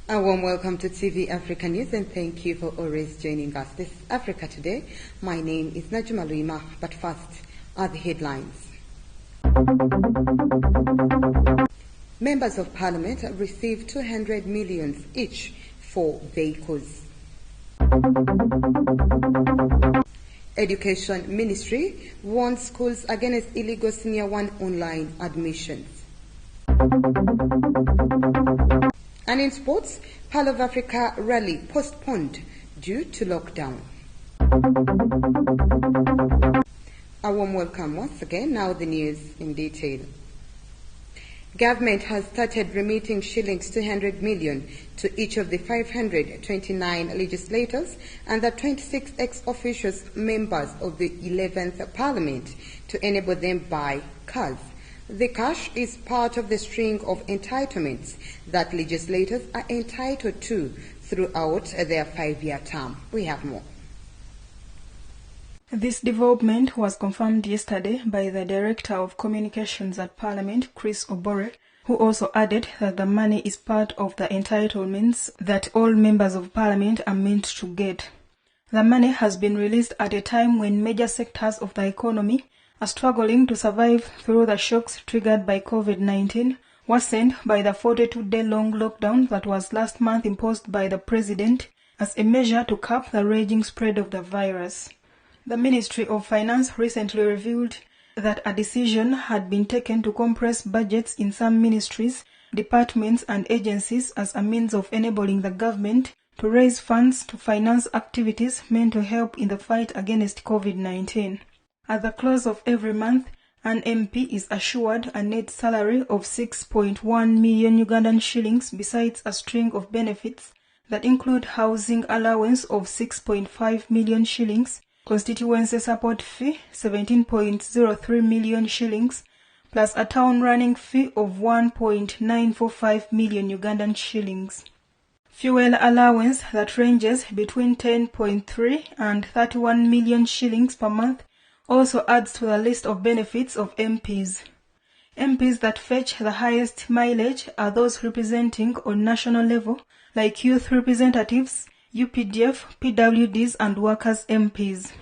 A warm welcome to TV Africa News and thank you for always joining us. This is Africa Today. My name is Najma Luima, but first are the headlines. Members of Parliament receive 200 million each for vehicles. Education Ministry warns schools against illegal Senior 1 online admissions. And in sports, Pearl of Africa rally postponed due to lockdown. A warm welcome once again. Now the news in detail. Government has started remitting shillings 200 million to each of the 529 legislators and the 26 ex-officios members of the 11th Parliament to enable them buy cars. The cash is part of the string of entitlements that legislators are entitled to throughout their 5-year term. We have more. This development was confirmed yesterday by the Director of Communications at Parliament, Chris Obore, who also added that the money is part of the entitlements that all members of Parliament are meant to get. The money has been released at a time when major sectors of the economy are struggling to survive through the shocks triggered by COVID-19, worsened by the 42-day-long lockdown that was last month imposed by the President as a measure to curb the raging spread of the virus. The Ministry of Finance recently revealed that a decision had been taken to compress budgets in some ministries, departments and agencies as a means of enabling the government to raise funds to finance activities meant to help in the fight against COVID-19. At the close of every month, an MP is assured a net salary of 6.1 million Ugandan shillings besides a string of benefits that include housing allowance of 6.5 million shillings, constituency support fee 17.03 million shillings, plus a town running fee of 1.945 million Ugandan shillings. Fuel allowance that ranges between 10.3 and 31 million shillings per month also adds to the list of benefits of MPs. MPs that fetch the highest mileage are those representing on national level, like youth representatives, UPDF, PWDs and workers' MPs.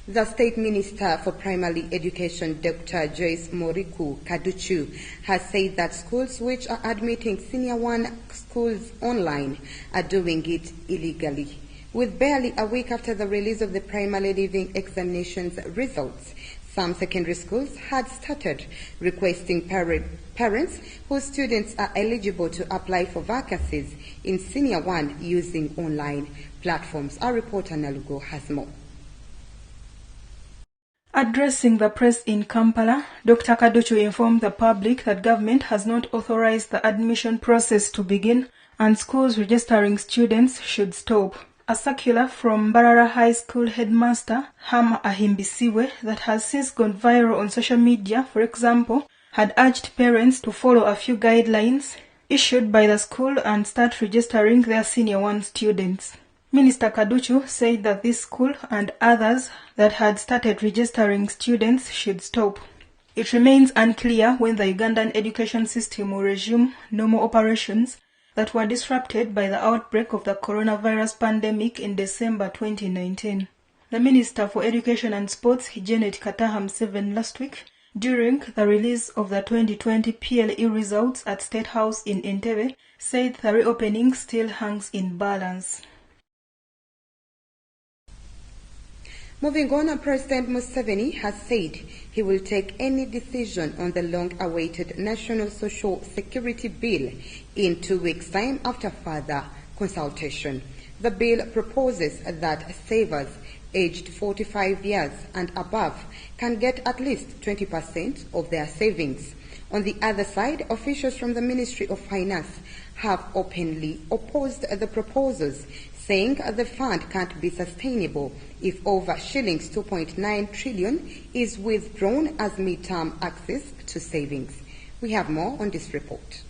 The State Minister for Primary Education, Dr. Joyce Moriku Kaduchu, has said that schools which are admitting Senior 1 schools online are doing it illegally. With barely a week after the release of the primary leaving examinations results, some secondary schools had started requesting parents whose students are eligible to apply for vacancies in Senior 1 using online platforms. Our reporter Nalugo has more. Addressing the press in Kampala, Dr. Kaduchu informed the public that government has not authorized the admission process to begin and schools registering students should stop. A circular from Mbarara High School headmaster Ham Ahimbisiwe that has since gone viral on social media, for example, had urged parents to follow a few guidelines issued by the school and start registering their Senior 1 students. Minister Kaduchu said that this school and others that had started registering students should stop. It remains unclear when the Ugandan education system will resume normal operations that were disrupted by the outbreak of the coronavirus pandemic in December 2019. The Minister for Education and Sports, Janet Kataham, said last week, during the release of the 2020 PLE results at State House in Entebbe, said the reopening still hangs in balance. Moving on, President Museveni has said he will take any decision on the long-awaited National Social Security Bill in 2 weeks' time after further consultation. The bill proposes that savers aged 45 years and above can get at least 20% of their savings. On the other side, officials from the Ministry of Finance have openly opposed the proposals, saying the fund can't be sustainable if over shillings 2.9 trillion is withdrawn as mid-term access to savings. We have more on this report.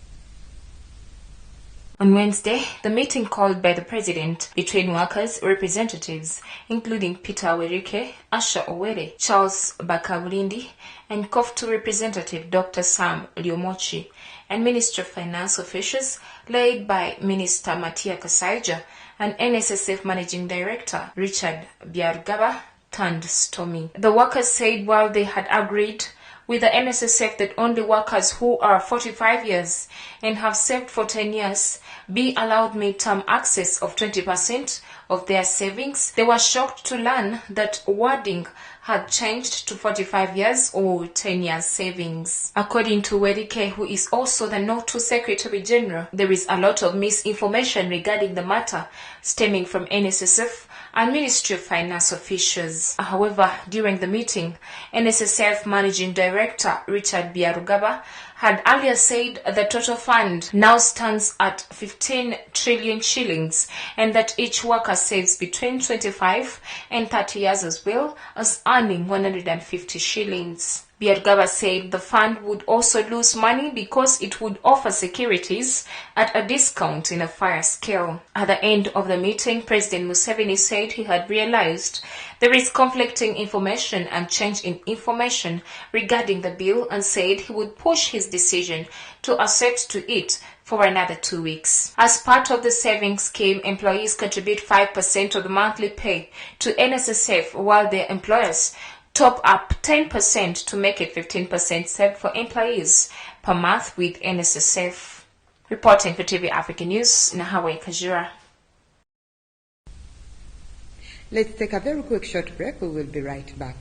On Wednesday, the meeting called by the president between workers' representatives, including Peter Werike, Asha Owere, Charles Bakabulindi, and COF2 representative Dr. Sam Lyomochi, and Ministry of Finance officials led by Minister Matia Kasaija and NSSF Managing Director Richard Byarugaba turned stormy. The workers said while they had agreed with the NSSF that only workers who are 45 years and have served for 10 years be allowed midterm access of 20% of their savings, they were shocked to learn that wording had changed to 45 years or 10 years savings. According to Werike, who is also the NOTU Secretary General, there is a lot of misinformation regarding the matter stemming from NSSF and Ministry of Finance officials. However, during the meeting, NSSF Managing Director Richard Byarugaba had earlier said the total fund now stands at 15 trillion shillings and that each worker saves between 25 and 30 years as well as earning 150 shillings. Byarugaba said the fund would also lose money because it would offer securities at a discount in a fair scale. At the end of the meeting, President Museveni said he had realized there is conflicting information and change in information regarding the bill and said he would push his decision to accept to it for another 2 weeks. As part of the savings scheme, employees contribute 5% of the monthly pay to NSSF while their employers top up 10% to make it 15% saved for employees per month with NSSF. Reporting for TV Africa News, Nahawe Kajura. Let's take a very quick short break. We will be right back.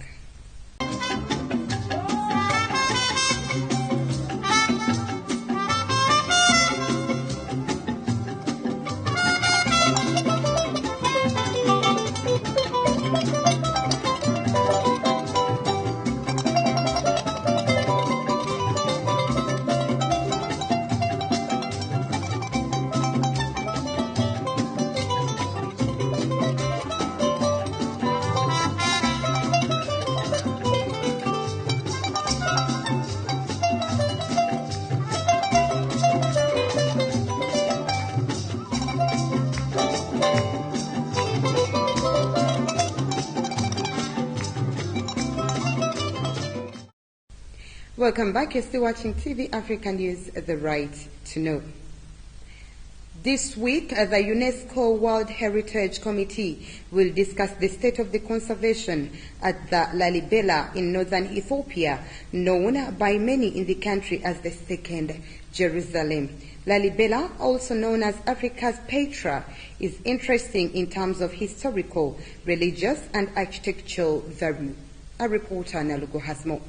Welcome back. You're still watching TV Africa News, The Right to Know. This week, the UNESCO World Heritage Committee will discuss the state of the conservation at the Lalibela in northern Ethiopia, known by many in the country as the Second Jerusalem. Lalibela, also known as Africa's Petra, is interesting in terms of historical, religious, and architectural value. Our reporter, Nalugo, has more.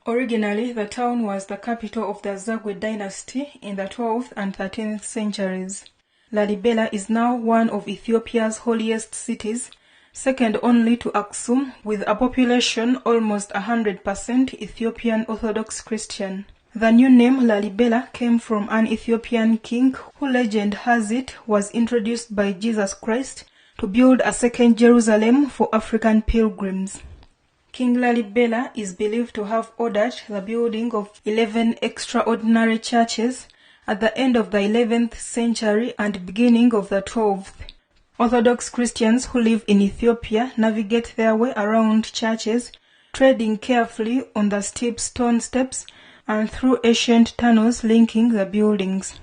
Originally, the town was the capital of the Zagwe dynasty in the 12th and 13th centuries. Lalibela is now one of Ethiopia's holiest cities, second only to Aksum, with a population almost 100% Ethiopian Orthodox Christian. The new name Lalibela came from an Ethiopian king who, legend has it, was introduced by Jesus Christ to build a second Jerusalem for African pilgrims. King Lalibela is believed to have ordered the building of 11 extraordinary churches at the end of the 11th century and beginning of the 12th. Orthodox Christians who live in Ethiopia navigate their way around churches, treading carefully on the steep stone steps and through ancient tunnels linking the buildings.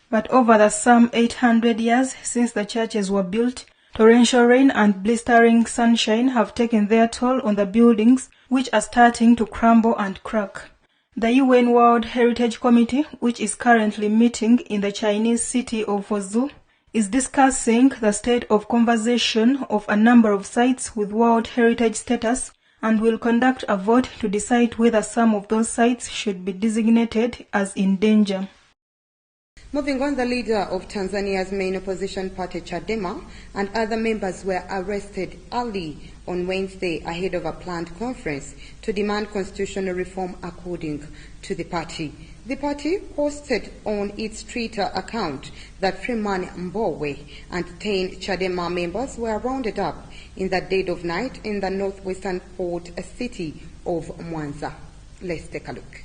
But over the some 800 years since the churches were built, torrential rain and blistering sunshine have taken their toll on the buildings, which are starting to crumble and crack. The UN World Heritage Committee, which is currently meeting in the Chinese city of Fuzhou, is discussing the state of conservation of a number of sites with World Heritage status and will conduct a vote to decide whether some of those sites should be designated as in danger. Moving on, the leader of Tanzania's main opposition party, Chadema, and other members were arrested early on Wednesday ahead of a planned conference to demand constitutional reform according to the party. The party posted on its Twitter account that Freeman Mbowe and 10 Chadema members were rounded up in the dead of night in the northwestern port city of Mwanza. Let's take a look.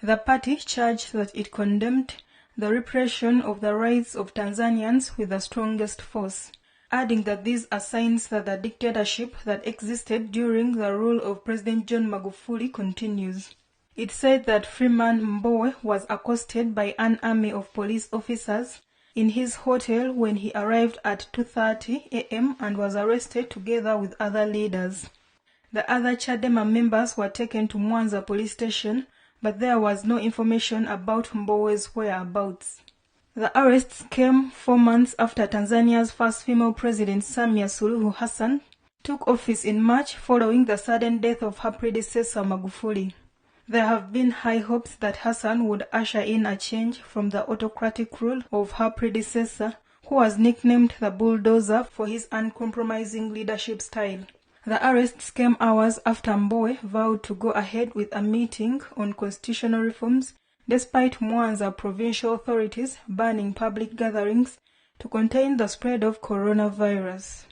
The party charged that it condemned the repression of the rights of Tanzanians with the strongest force, adding that these are signs that the dictatorship that existed during the rule of President John Magufuli continues. It said that Freeman Mbowe was accosted by an army of police officers in his hotel when he arrived at 2:30 a.m. and was arrested together with other leaders. The other Chadema members were taken to Mwanza police station, but there was no information about Mbowe's whereabouts. The arrests came 4 months after Tanzania's first female president, Samia Suluhu Hassan, took office in March following the sudden death of her predecessor, Magufuli. There have been high hopes that Hassan would usher in a change from the autocratic rule of her predecessor, who was nicknamed the bulldozer for his uncompromising leadership style. The arrests came hours after Mbowe vowed to go ahead with a meeting on constitutional reforms, despite Mwanza provincial authorities banning public gatherings to contain the spread of coronavirus.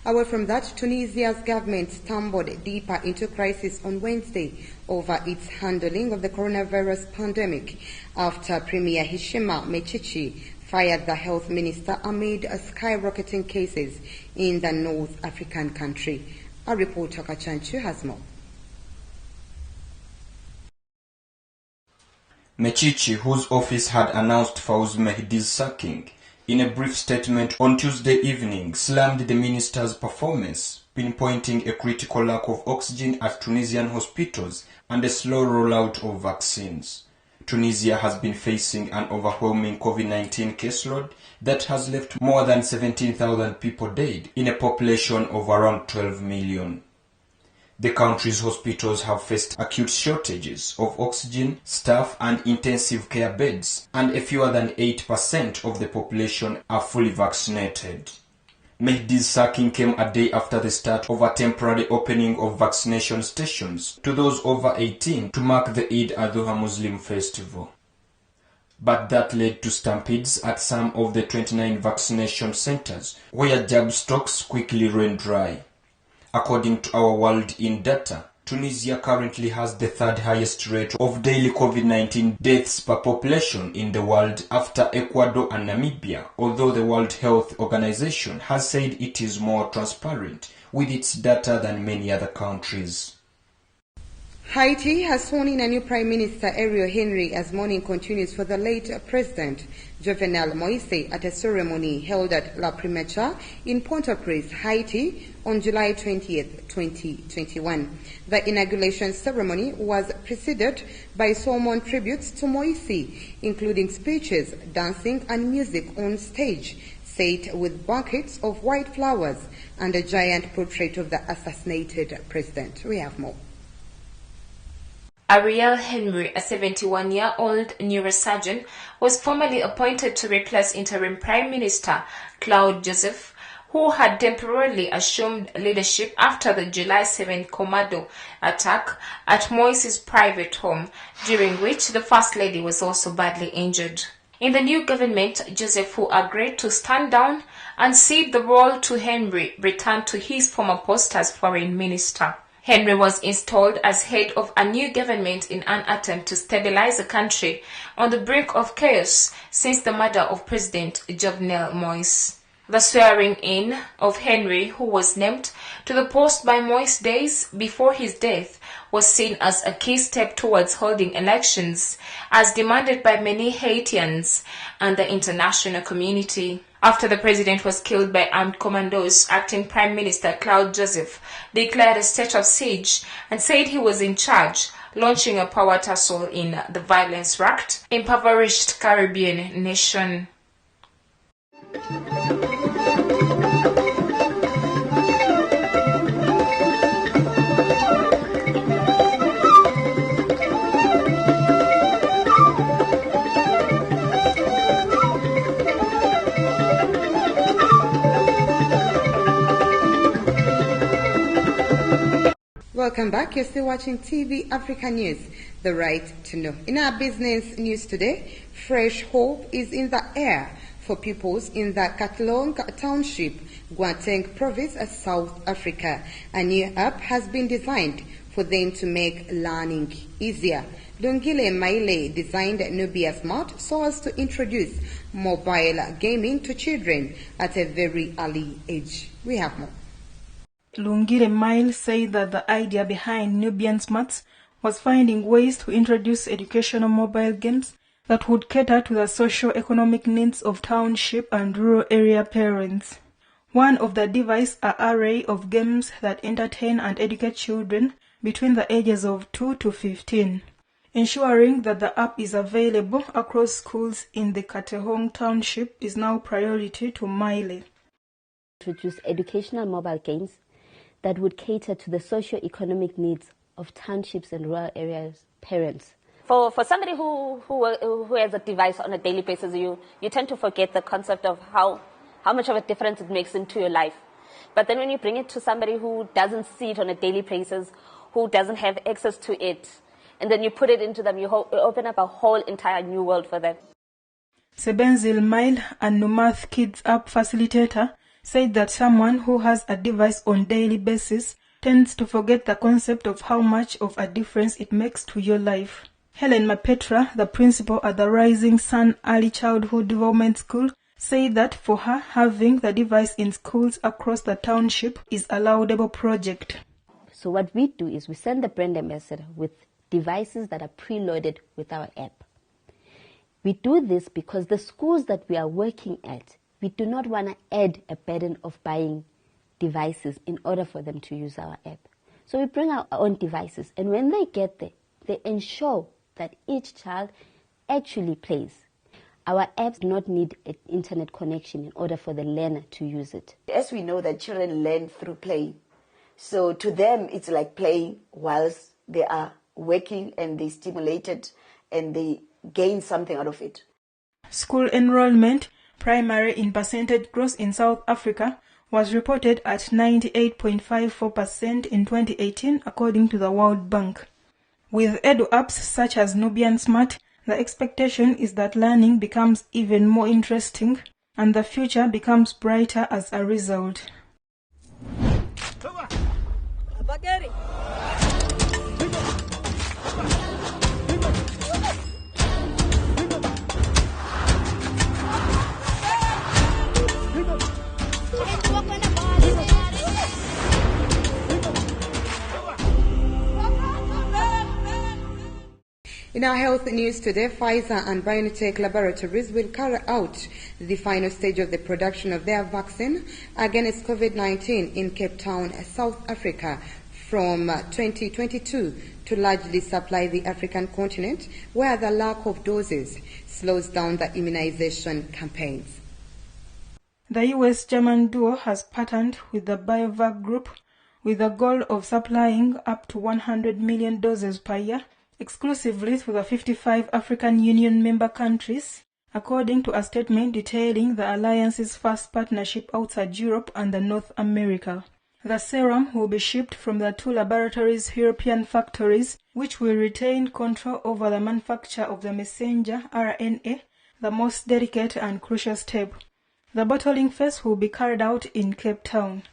Away from that, Tunisia's government stumbled deeper into crisis on Wednesday over its handling of the coronavirus pandemic after Premier Hishema Mechichi fired the health minister amid skyrocketing cases in the North African country. Our reporter Kachanchu has more. Mechichi, whose office had announced Fawzi Mehdi's sacking, in a brief statement on Tuesday evening, slammed the minister's performance, pinpointing a critical lack of oxygen at Tunisian hospitals and a slow rollout of vaccines. Tunisia has been facing an overwhelming COVID-19 caseload that has left more than 17,000 people dead in a population of around 12 million. The country's hospitals have faced acute shortages of oxygen, staff and intensive care beds, and a fewer than 8% of the population are fully vaccinated. Mehdi's sacking came a day after the start of a temporary opening of vaccination stations to those over 18 to mark the Eid al-Adha Muslim festival. But that led to stampedes at some of the 29 vaccination centers, where jab stocks quickly ran dry. According to Our World in data, Tunisia currently has the third highest rate of daily COVID-19 deaths per population in the world after Ecuador and Namibia, although the World Health Organization has said it is more transparent with its data than many other countries. Haiti has sworn in a new Prime Minister, Ariel Henry, as mourning continues for the late President Jovenel Moise at a ceremony held at La Primetière in Port-au-Prince, Haiti, on July 20th, 2021. The inauguration ceremony was preceded by solemn tributes to Moise, including speeches, dancing, and music on stage, set with buckets of white flowers and a giant portrait of the assassinated president. We have more. Ariel Henry, a 71-year-old neurosurgeon, was formally appointed to replace interim Prime Minister Claude Joseph, who had temporarily assumed leadership after the July 7 Commando attack at Moise's private home, during which the First Lady was also badly injured. In the new government, Joseph, who agreed to stand down and cede the role to Henry, returned to his former post as Foreign Minister. Henry was installed as head of a new government in an attempt to stabilize the country on the brink of chaos since the murder of President Jovenel Moise. The swearing-in of Henry, who was named to the post by Moise days before his death, was seen as a key step towards holding elections, as demanded by many Haitians and the international community. After the president was killed by armed commandos, acting Prime Minister Claude Joseph declared a state of siege and said he was in charge, launching a power tussle in the violence-racked, impoverished Caribbean nation. Welcome back. You're still watching TV Africa News, the right to know. In our business news today, fresh hope is in the air for pupils in the Katlong Township, Gauteng Province, South Africa. A new app has been designed for them to make learning easier. Lungile Maile designed Nubia Smart so as to introduce mobile gaming to children at a very early age. We have more. Lungile Maile said that the idea behind Nubian Smarts was finding ways to introduce educational mobile games that would cater to the socio-economic needs of township and rural area parents. One of the devices are an array of games that entertain and educate children between the ages of 2 to 15. Ensuring that the app is available across schools in the Katehong township is now priority to Maile. Introduce educational mobile games that would cater to the socio-economic needs of townships and rural areas parents. For somebody who has a device on a daily basis, you tend to forget the concept of how much of a difference it makes into your life. But then when you bring it to somebody who doesn't see it on a daily basis, who doesn't have access to it, and then you put it into them, you open up a whole entire new world for them. Sebenzil Maile, a Numath Kids app facilitator, said that someone who has a device on daily basis tends to forget the concept of how much of a difference it makes to your life. Helen Mapetra, the principal at the Rising Sun Early Childhood Development School, said that for her, having the device in schools across the township is a laudable project. So what we do is we send the brand ambassador with devices that are preloaded with our app. We do this because the schools that we are working at, we do not want to add a burden of buying devices in order for them to use our app. So we bring our own devices, and when they get there, they ensure that each child actually plays. Our apps do not need an internet connection in order for the learner to use it. As we know that children learn through play, so to them it's like playing whilst they are working, and they stimulated and they gain something out of it. School enrollment, primary in percentage growth in South Africa, was reported at 98.54% in 2018 according to the World Bank. With edu apps such as Nubian Smart, the expectation is that learning becomes even more interesting and the future becomes brighter as a result. In our health news today, Pfizer and BioNTech laboratories will carry out the final stage of the production of their vaccine against COVID-19 in Cape Town, South Africa, from 2022 to largely supply the African continent, where the lack of doses slows down the immunization campaigns. The US-German duo has partnered with the BioVac Group with the goal of supplying up to 100 million doses per year, exclusively to the 55 African Union member countries, according to a statement detailing the alliance's first partnership outside Europe and North America. The serum will be shipped from the two laboratories' European factories, which will retain control over the manufacture of the messenger RNA, the most delicate and crucial step. The bottling phase will be carried out in Cape Town.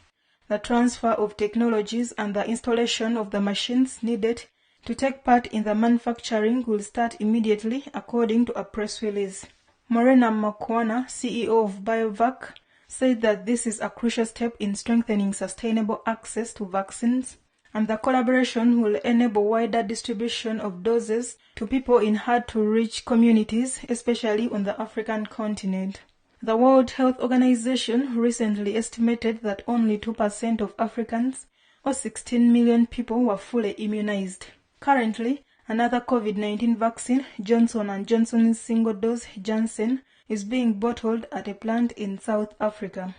The transfer of technologies and the installation of the machines needed to take part in the manufacturing will start immediately, according to a press release. Morena Makwana, CEO of BioVac, said that this is a crucial step in strengthening sustainable access to vaccines, and the collaboration will enable wider distribution of doses to people in hard-to-reach communities, especially on the African continent. The World Health Organization recently estimated that only 2% of Africans, or 16 million people, were fully immunized. Currently, another COVID-19 vaccine, Johnson & Johnson's single-dose Janssen, is being bottled at a plant in South Africa.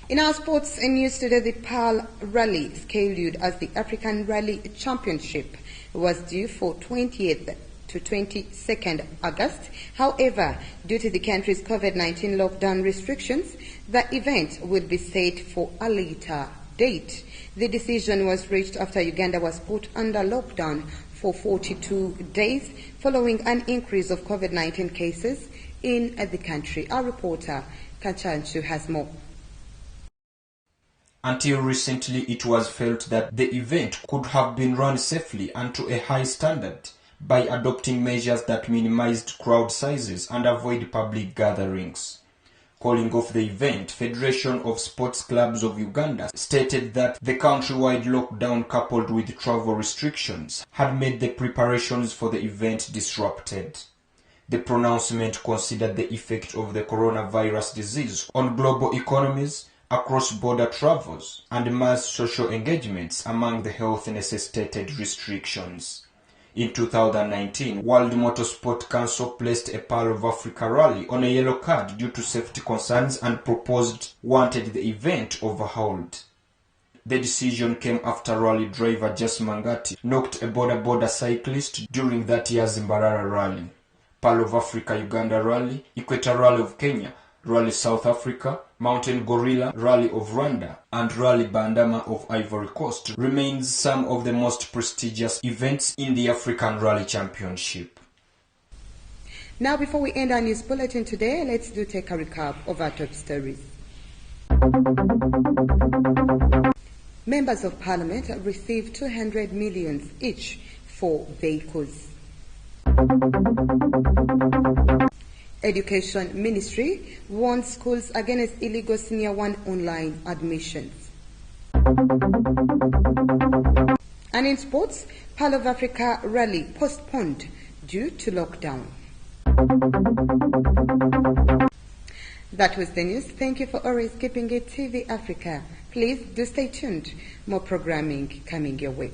In our sports news today, the Pearl Rally, scheduled as the African Rally Championship, was due for 20th to 22nd August. However, due to the country's COVID-19 lockdown restrictions, the event will be set for a later date. The decision was reached after Uganda was put under lockdown for 42 days following an increase of COVID-19 cases in the country. Our reporter, Kanchanchu, has more. Until recently, it was felt that the event could have been run safely and to a high standard by adopting measures that minimized crowd sizes and avoid public gatherings. Calling off the event, Federation of Sports Clubs of Uganda stated that the countrywide lockdown coupled with travel restrictions had made the preparations for the event disrupted. The pronouncement considered the effect of the coronavirus disease on global economies, cross-border travels, and mass social engagements among the health-necessitated restrictions. In 2019, World Motorsport Council placed a Pearl of Africa rally on a yellow card due to safety concerns and wanted the event overhauled. The decision came after rally driver Jas Mangati knocked a border cyclist during that year's Mbarara rally. Pearl of Africa Uganda Rally, Equator Rally of Kenya, Rally South Africa, Mountain Gorilla Rally of Rwanda, and Rally Bandama of Ivory Coast remains some of the most prestigious events in the African Rally Championship. Now, before we end our news bulletin today, let's take a recap of our top stories. Members of Parliament received 200 million each for vehicles. Education Ministry warns schools against illegal Senior 1 online admissions. And in sports, Pearl of Africa Rally postponed due to lockdown. That was the news. Thank you for always keeping it TV Africa. Please do stay tuned. More programming coming your way.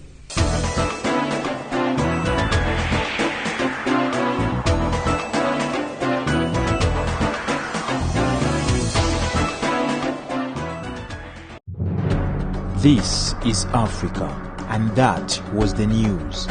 This is Africa, and that was the news.